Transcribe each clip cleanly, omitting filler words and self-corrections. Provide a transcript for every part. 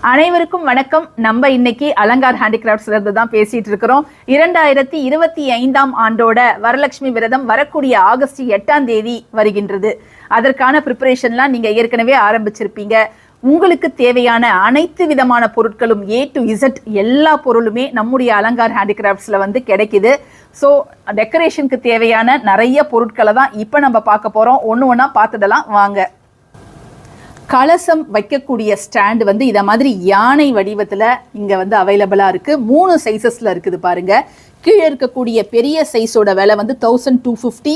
அனைவருக்கும் வணக்கம். நம்ம இன்னைக்கு அலங்கார் ஹேண்டிகிராஃப்ட்ஸ்ல இருந்து தான் பேசிட்டு இருக்கிறோம். 2025ஆம் ஆண்டோட வரலட்சுமி விரதம் வரக்கூடிய ஆகஸ்ட் 8ஆம் தேதி வருகின்றது. அதற்கான ப்ரிப்பரேஷன்லாம் நீங்க ஏற்கனவே ஆரம்பிச்சிருப்பீங்க. உங்களுக்கு தேவையான அனைத்து விதமான பொருட்களும் A to Z எல்லா பொருளுமே நம்முடைய அலங்கார் ஹேண்டிகிராஃப்ட்ஸ்ல வந்து கிடைக்குது. ஸோ டெக்கரேஷனுக்கு தேவையான நிறைய பொருட்களை தான் இப்போ நம்ம பார்க்க போறோம். ஒன்று ஒன்றா பார்த்துடலாம் வாங்க. கலசம் வைக்கக்கூடிய ஸ்டாண்டு வந்து இதை மாதிரி யானை வடிவத்தில் இங்கே வந்து அவைலபிளாக இருக்குது. 3 சைஸஸில் இருக்குது பாருங்க. கீழே இருக்கக்கூடிய பெரிய சைஸோட விலை வந்து 1250,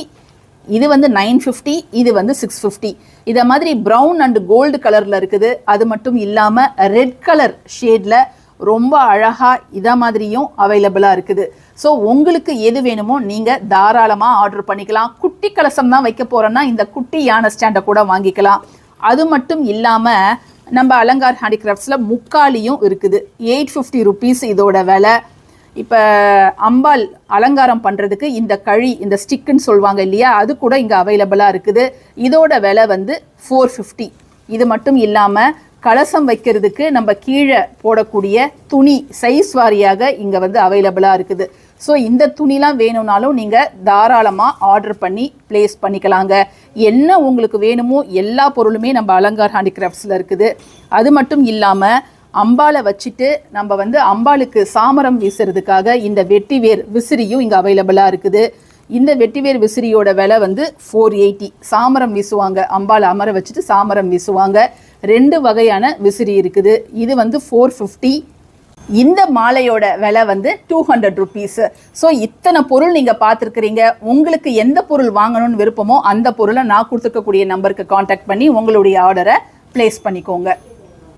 இது வந்து 950, இது வந்து 650. இதை மாதிரி ப்ரௌன் அண்ட் கோல்டு கலரில் இருக்குது. அது மட்டும் இல்லாமல் ரெட் கலர் ஷேடில் ரொம்ப அழகாக இதை மாதிரியும் அவைலபிளாக இருக்குது. ஸோ உங்களுக்கு எது வேணுமோ நீங்கள் தாராளமாக ஆர்டர் பண்ணிக்கலாம். குட்டி கலசம் தான் வைக்க போகிறோன்னா இந்த குட்டி யானை ஸ்டாண்டை கூட வாங்கிக்கலாம். அது மட்டும் இல்லாமல் நம்ம அலங்கார் ஹேண்டிகிராஃப்ட்ஸில் முக்காலியும் இருக்குது. 850 ருபீஸ் இதோட விலை. இப்போ அம்பாள் அலங்காரம் பண்ணுறதுக்கு இந்த கழி, இந்த ஸ்டிக்குன்னு சொல்லுவாங்க இல்லையா, அது கூட இங்கே அவைலபிளாக இருக்குது. இதோட விலை வந்து 450. இது மட்டும் இல்லாமல் கலசம் வைக்கிறதுக்கு நம்ம கீழே போடக்கூடிய துணி சைஸ் வாரியாக இங்கே வந்து அவைலபிளாக இருக்குது. ஸோ இந்த துணிலாம் வேணும்னாலும் நீங்கள் தாராளமாக ஆர்டர் பண்ணி ப்ளேஸ் பண்ணிக்கலாங்க. என்ன உங்களுக்கு வேணுமோ எல்லா பொருளுமே நம்ம அலங்கார் ஹேண்டிகிராஃப்ட்ஸில் இருக்குது. அது மட்டும் இல்லாமல் அம்பாளை வச்சுட்டு நம்ம வந்து அம்பாளுக்கு சாமரம் வீசுறதுக்காக இந்த வெட்டிவேர் விசிறியும் இங்கே அவைலபிளாக இருக்குது. இந்த வெட்டிவேர் விசிறியோட விலை வந்து 480. சாமரம் வீசுவாங்க, அம்பாளை அமர வச்சுட்டு சாமரம் வீசுவாங்க. 2 வகையான விசிறி இருக்குது. இது வந்து 450. இந்த மாலையோட விலை வந்து 200 ருபீஸ். ஸோ இத்தனை பொருள் நீங்கள் பார்த்துருக்குறீங்க. உங்களுக்கு எந்த பொருள் வாங்கணும்னு விருப்பமோ அந்த பொருளை நான் கொடுத்துருக்கக்கூடிய நம்பருக்கு காண்டாக்ட் பண்ணி உங்களுடைய ஆர்டரை ப்ளேஸ் பண்ணிக்கோங்க.